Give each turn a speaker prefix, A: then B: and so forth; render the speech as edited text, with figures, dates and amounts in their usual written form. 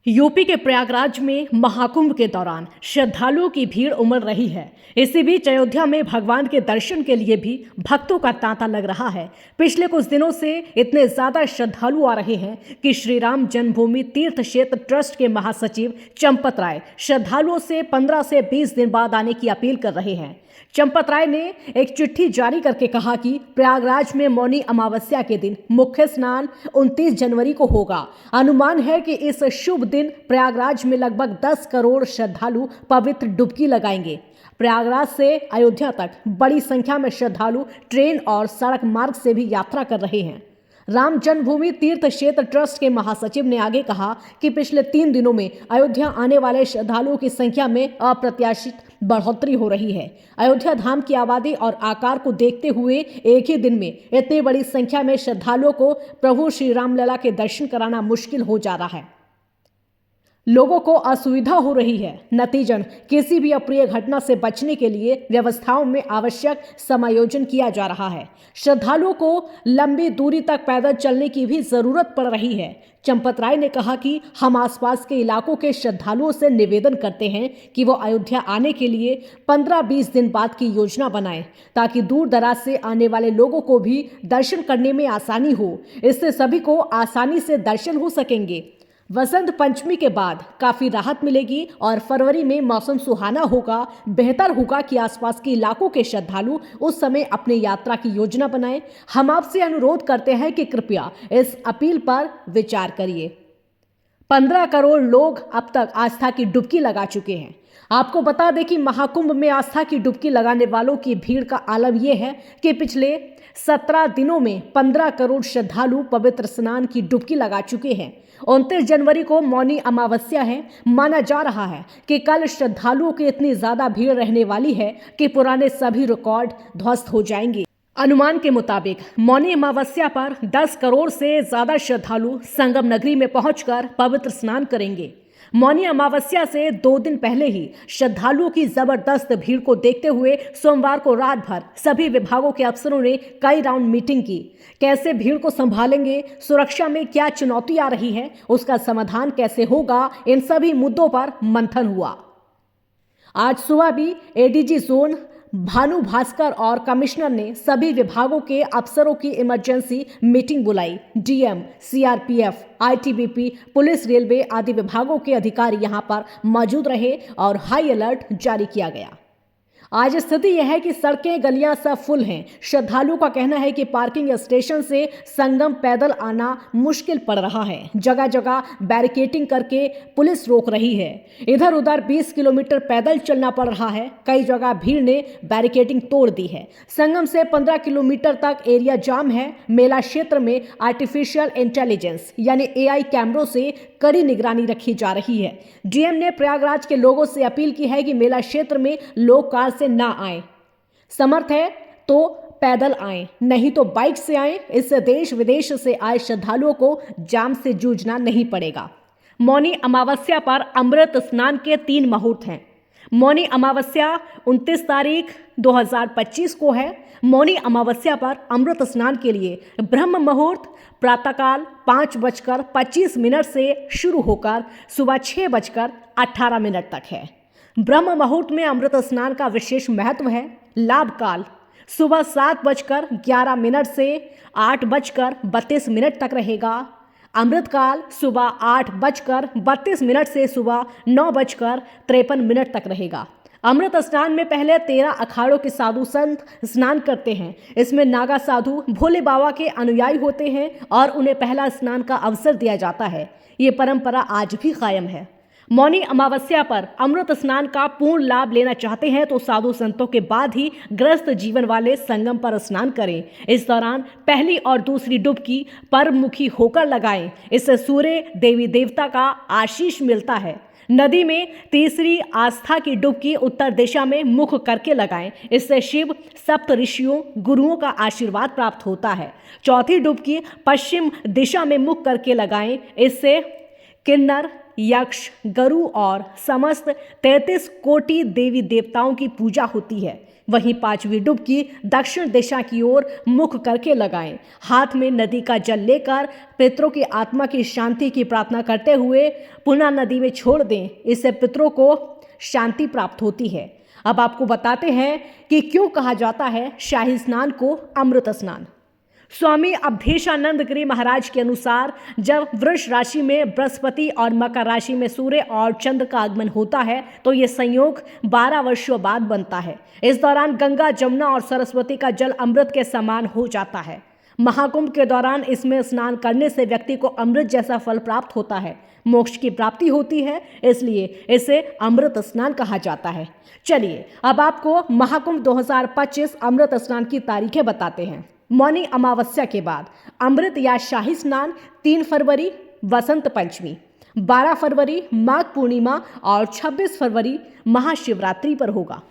A: UP के प्रयागराज में महाकुंभ के दौरान श्रद्धालुओं की भीड़ उमड़ रही है। इसी बीच अयोध्या में भगवान के दर्शन के लिए भी भक्तों का तांता लग रहा है। पिछले कुछ दिनों से इतने ज्यादा श्रद्धालु आ रहे हैं कि श्री राम जन्मभूमि तीर्थ क्षेत्र ट्रस्ट के महासचिव चंपत राय श्रद्धालुओं से 15 से 20 दिन बाद आने की अपील कर रहे हैं। चंपत राय ने एक चिट्ठी जारी करके कहा कि प्रयागराज में मौनी अमावस्या के दिन मुख्य स्नान 29 जनवरी को होगा। अनुमान है कि इस शुभ दिन प्रयागराज में लगभग 10 करोड़ श्रद्धालु पवित्र डुबकी लगाएंगे। प्रयागराज से अयोध्या तक बड़ी संख्या में श्रद्धालु ट्रेन और सड़क मार्ग से भी यात्रा कर रहे हैं। राम जन्मभूमि तीर्थ क्षेत्र ट्रस्ट के महासचिव ने आगे कहा कि पिछले 3 दिनों में अयोध्या आने वाले श्रद्धालुओं की संख्या में अप्रत्याशित बढ़ोतरी हो रही है। अयोध्या धाम की आबादी और आकार को देखते हुए एक ही दिन में इतनी बड़ी संख्या में श्रद्धालुओं को प्रभु श्री रामलला के दर्शन कराना मुश्किल हो जा रहा है। लोगों को असुविधा हो रही है। नतीजन किसी भी अप्रिय घटना से बचने के लिए व्यवस्थाओं में आवश्यक समायोजन किया जा रहा है। श्रद्धालुओं को लंबी दूरी तक पैदल चलने की भी जरूरत पड़ रही है। चंपत राय ने कहा कि हम आसपास के इलाकों के श्रद्धालुओं से निवेदन करते हैं कि वो अयोध्या आने के लिए 15-20 दिन बाद की योजना बनाएं, ताकि दूर दराज से आने वाले लोगों को भी दर्शन करने में आसानी हो। इससे सभी को आसानी से दर्शन हो सकेंगे। वसंत पंचमी के बाद काफी राहत मिलेगी और फरवरी में मौसम सुहाना होगा। बेहतर होगा कि आसपास के इलाकों के श्रद्धालु उस समय अपनी यात्रा की योजना बनाएं। हम आपसे अनुरोध करते हैं कि कृपया इस अपील पर विचार करिए। 15 करोड़ लोग अब तक आस्था की डुबकी लगा चुके हैं। आपको बता दें कि महाकुंभ में आस्था की डुबकी लगाने वालों की भीड़ का आलम यह है कि पिछले 17 दिनों में 15 करोड़ श्रद्धालु पवित्र स्नान की डुबकी लगा चुके हैं। 29 जनवरी को मौनी अमावस्या है। माना जा रहा है कि कल श्रद्धालुओं की इतनी ज्यादा भीड़ रहने वाली है कि पुराने सभी रिकॉर्ड ध्वस्त हो जाएंगे। अनुमान के मुताबिक मौनी अमावस्या पर 10 करोड़ से ज्यादा श्रद्धालु संगम नगरी में पहुंचकर पवित्र स्नान करेंगे। मौनी अमावस्या से 2 दिन पहले ही श्रद्धालुओं की जबरदस्त भीड़ को देखते हुए सोमवार को रात भर सभी विभागों के अफसरों ने कई राउंड मीटिंग की। कैसे भीड़ को संभालेंगे, सुरक्षा में क्या चुनौती आ रही है, उसका समाधान कैसे होगा, इन सभी मुद्दों पर मंथन हुआ। आज सुबह भी एडीजी जोन भानु भास्कर और कमिश्नर ने सभी विभागों के अफसरों की इमरजेंसी मीटिंग बुलाई। DM, CRPF, ITBP, police, railway आदि विभागों के अधिकारी यहां पर मौजूद रहे और हाई अलर्ट जारी किया गया। आज स्थिति यह है कि सड़कें गलियां सब फुल हैं। श्रद्धालुओं का कहना है कि पार्किंग स्टेशन से संगम पैदल आना मुश्किल पड़ रहा है। जगह जगह बैरिकेडिंग करके पुलिस रोक रही है। इधर उधर 20 किलोमीटर पैदल चलना पड़ रहा है। कई जगह भीड़ ने बैरिकेडिंग तोड़ दी है। संगम से 15 किलोमीटर तक एरिया जाम है। मेला क्षेत्र में आर्टिफिशियल इंटेलिजेंस यानी AI कैमरों से कड़ी निगरानी रखी जा रही है। डीएम ने प्रयागराज के लोगों से अपील की है कि मेला क्षेत्र में लोग कार से ना आए। समर्थ है तो पैदल आएं, नहीं तो बाइक से आएं। इससे देश विदेश से आए श्रद्धालुओं को जाम से जूझना नहीं पड़ेगा। मौनी अमावस्या पर अमृत स्नान के 3 मुहूर्त हैं। मौनी अमावस्या 29 तारीख 2025 को है। मौनी अमावस्या पर अमृत स्नान के लिए ब्रह्म मुहूर्त प्रातःकाल 5:25 से शुरू होकर सुबह 6:18 तक है। ब्रह्म मुहूर्त में अमृत स्नान का विशेष महत्व है। लाभ काल सुबह 7:11 से 8:32 तक रहेगा। अमृत काल सुबह 8:32 से सुबह 9:53 तक रहेगा। अमृत स्नान में पहले 13 अखाड़ों के साधु संत स्नान करते हैं। इसमें नागा साधु भोले बाबा के अनुयायी होते हैं और उन्हें पहला स्नान का अवसर दिया जाता है। ये परंपरा आज भी कायम है। मौनी अमावस्या पर अमृत स्नान का पूर्ण लाभ लेना चाहते हैं तो साधु संतों के बाद ही गृहस्थ जीवन वाले संगम पर स्नान करें। इस दौरान पहली और दूसरी डुबकी परमुखी होकर लगाएं। इससे सूर्य देवी देवता का आशीष मिलता है। नदी में तीसरी आस्था की डुबकी उत्तर दिशा में मुख करके लगाएं। इससे शिव सप्त ऋषियों गुरुओं का आशीर्वाद प्राप्त होता है। चौथी डुबकी पश्चिम दिशा में मुख करके लगाएं। इससे किन्नर, यक्ष, गरु और समस्त 33 कोटि देवी देवताओं की पूजा होती है। वहीं पांचवी डुबकी दक्षिण दिशा की ओर मुख करके लगाएं। हाथ में नदी का जल लेकर पितरों की आत्मा की शांति की प्रार्थना करते हुए पुनः नदी में छोड़ दें। इससे पितरों को शांति प्राप्त होती है। अब आपको बताते हैं कि क्यों कहा जाता है शाही स्नान को अमृत स्नान। स्वामी अवधेशानंद गिरी महाराज के अनुसार जब वृष राशि में बृहस्पति और मकर राशि में सूर्य और चंद्र का आगमन होता है तो ये संयोग 12 वर्षों बाद बनता है। इस दौरान गंगा, जमुना और सरस्वती का जल अमृत के समान हो जाता है। महाकुंभ के दौरान इसमें स्नान करने से व्यक्ति को अमृत जैसा फल प्राप्त होता है, मोक्ष की प्राप्ति होती है, इसलिए इसे अमृत स्नान कहा जाता है। चलिए अब आपको महाकुंभ 2025 अमृत स्नान की तारीखें बताते हैं। मौनी अमावस्या के बाद अमृत या शाही स्नान 3 फरवरी वसंत पंचमी, 12 फरवरी माघ पूर्णिमा और 26 फरवरी महाशिवरात्रि पर होगा।